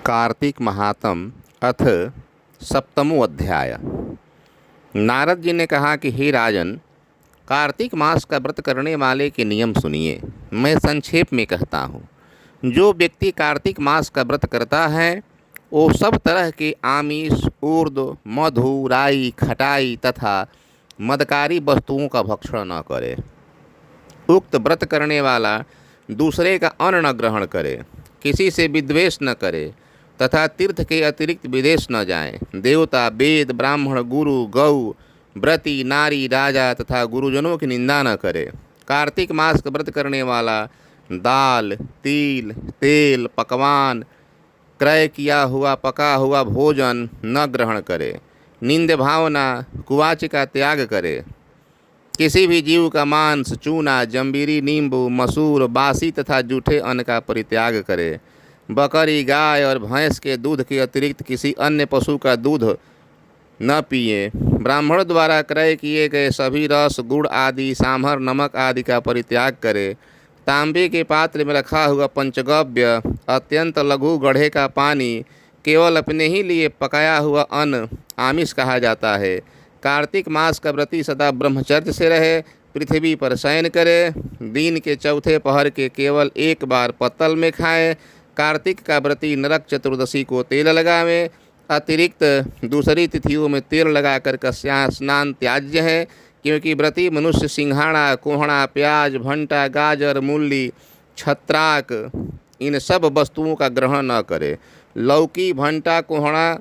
कार्तिक महात्म अथ सप्तमो अध्याय। नारद जी ने कहा कि हे राजन, कार्तिक मास का व्रत करने वाले के नियम सुनिए। मैं संक्षेप में कहता हूँ। जो व्यक्ति कार्तिक मास का व्रत करता है वो सब तरह के आमिष, उर्द, मधु, राई, खटाई तथा मदकारी वस्तुओं का भक्षण न करे। उक्त व्रत करने वाला दूसरे का अन्न न ग्रहण करे, किसी से विद्वेष न करे तथा तीर्थ के अतिरिक्त विदेश न जाए। देवता, वेद, ब्राह्मण, गुरु, गौ, व्रती, नारी, राजा तथा गुरुजनों की निंदा न करे। कार्तिक मास का व्रत करने वाला दाल, तिल, तेल, पकवान, क्रय किया हुआ पका हुआ भोजन न ग्रहण करे। निंद भावना, कुवाच का त्याग करे। किसी भी जीव का मांस, चूना, जंबीरी, नींबू, मसूर, बासी तथा जूठे अन्न का परित्याग करे। बकरी, गाय और भैंस के दूध के अतिरिक्त किसी अन्य पशु का दूध न पिए। ब्राह्मण द्वारा क्रय किए गए सभी रस, गुड़ आदि, सांभर, नमक आदि का परित्याग करे। तांबे के पात्र में रखा हुआ पंचगव्य, अत्यंत लघु गढ़े का पानी, केवल अपने ही लिए पकाया हुआ अन्न आमिष कहा जाता है। कार्तिक मास का व्रती सदा ब्रह्मचर्य से रहे, पृथ्वी पर शयन करे, दिन के चौथे पहर के केवल एक बार पत्तल में खाए। कार्तिक का व्रती नरक चतुर्दशी को तेल लगावे। अतिरिक्त दूसरी तिथियों में तेल लगाकर का स्नान त्याज्य है, क्योंकि व्रती मनुष्य सिंघाड़ा, कोहड़ा, प्याज, भंटा, गाजर, मूली, छत्राक इन सब वस्तुओं का ग्रहण न करे। लौकी, भंटा, कोहड़ा,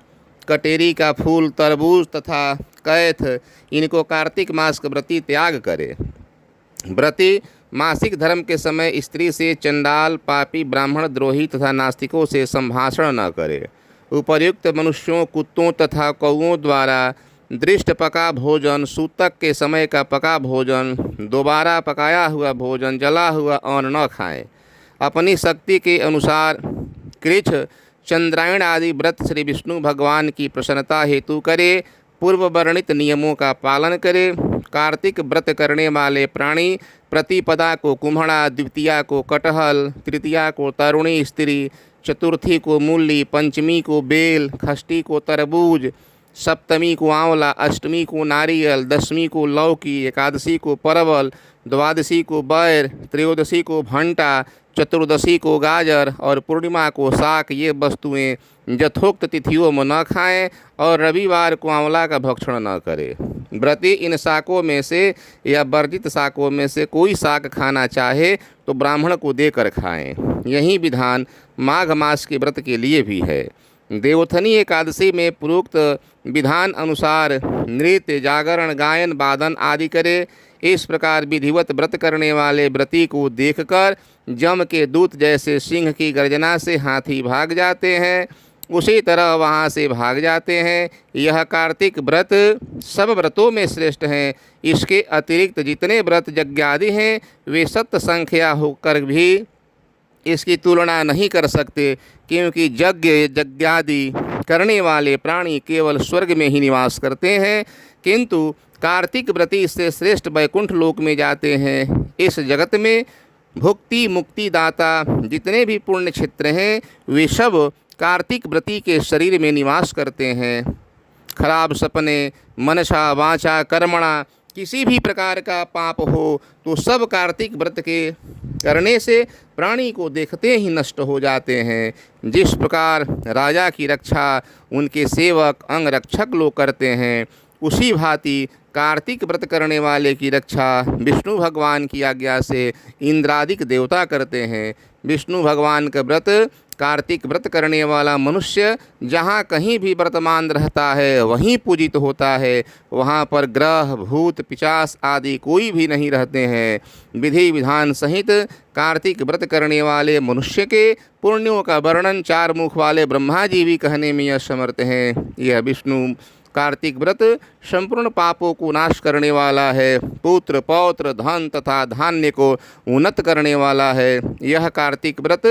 कटेरी का फूल, तरबूज तथा कैथ इनको कार्तिक मास का व्रती त्याग करे। व्रती मासिक धर्म के समय स्त्री से, चंडाल, पापी, ब्राह्मण द्रोही तथा नास्तिकों से संभाषण न करे। उपर्युक्त मनुष्यों, कुत्तों तथा कौओं द्वारा दृष्ट पका भोजन, सूतक के समय का पका भोजन, दोबारा पकाया हुआ भोजन, जला हुआ अन्न न खाएं। अपनी शक्ति के अनुसार कृच्छ, चंद्रायण आदि व्रत श्री विष्णु भगवान की प्रसन्नता हेतु करे। पूर्व वर्णित नियमों का पालन करे। कार्तिक व्रत करने वाले प्राणी प्रतिपदा को कुम्हड़ा, द्वितीया को कटहल, तृतीया को तरुणी स्त्री, चतुर्थी को मूली, पंचमी को बेल, षष्ठी को तरबूज, सप्तमी को आंवला, अष्टमी को नारियल, दशमी को लौकी, एकादशी को परवल, द्वादशी को बैर, त्रयोदशी को भंटा, चतुर्दशी को गाजर और पूर्णिमा को साग ये वस्तुएं यथोक्त तिथियों में न खाएं और रविवार को आंवला का भक्षण न करें। व्रती इन शाकों में से या वर्जित शाकों में से कोई शाक खाना चाहे तो ब्राह्मण को देकर खाएं। यही विधान माघ मास के व्रत के लिए भी है। देवोत्थनी एकादशी में पूर्वोक्त विधान अनुसार नृत्य, जागरण, गायन, वादन आदि करे। इस प्रकार विधिवत व्रत करने वाले व्रती को देखकर जम के दूत जैसे सिंह की गर्जना से हाथी भाग जाते हैं, उसी तरह वहाँ से भाग जाते हैं। यह कार्तिक व्रत सब व्रतों में श्रेष्ठ हैं। इसके अतिरिक्त जितने व्रत यज्ञादि हैं वे सत्य संख्या होकर भी इसकी तुलना नहीं कर सकते, क्योंकि यज्ञादि करने वाले प्राणी केवल स्वर्ग में ही निवास करते हैं, किंतु कार्तिक व्रती से श्रेष्ठ वैकुंठ लोक में जाते हैं। इस जगत में भुक्ति मुक्ति दाता जितने भी पुण्य क्षेत्र हैं वे सब कार्तिक व्रती के शरीर में निवास करते हैं। खराब सपने, मनसा, वाचा, कर्मणा किसी भी प्रकार का पाप हो तो सब कार्तिक व्रत के करने से प्राणी को देखते ही नष्ट हो जाते हैं। जिस प्रकार राजा की रक्षा उनके सेवक अंगरक्षक लोग करते हैं, उसी भांति कार्तिक व्रत करने वाले की रक्षा विष्णु भगवान की आज्ञा से इंद्रादिक देवता करते हैं। विष्णु भगवान का व्रत कार्तिक व्रत करने वाला मनुष्य जहाँ कहीं भी वर्तमान रहता है वहीं पूजित होता है। वहाँ पर ग्रह, भूत, पिशाच आदि कोई भी नहीं रहते हैं। विधि विधान सहित कार्तिक व्रत करने वाले मनुष्य के पुण्यों का वर्णन चार मुख वाले ब्रह्मा जी भी कहने में यह समर्थ हैं। यह विष्णु कार्तिक व्रत संपूर्ण पापों को नाश करने वाला है। पुत्र, पौत्र, धन तथा धान्य को उन्नत करने वाला है। यह कार्तिक व्रत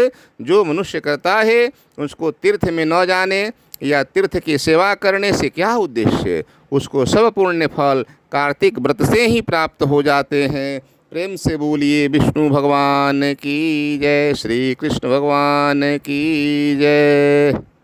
जो मनुष्य करता है उसको तीर्थ में न जाने या तीर्थ की सेवा करने से क्या उद्देश्य, उसको सब पुण्य फल कार्तिक व्रत से ही प्राप्त हो जाते हैं। प्रेम से बोलिए विष्णु भगवान की जय, श्री कृष्ण भगवान की जय।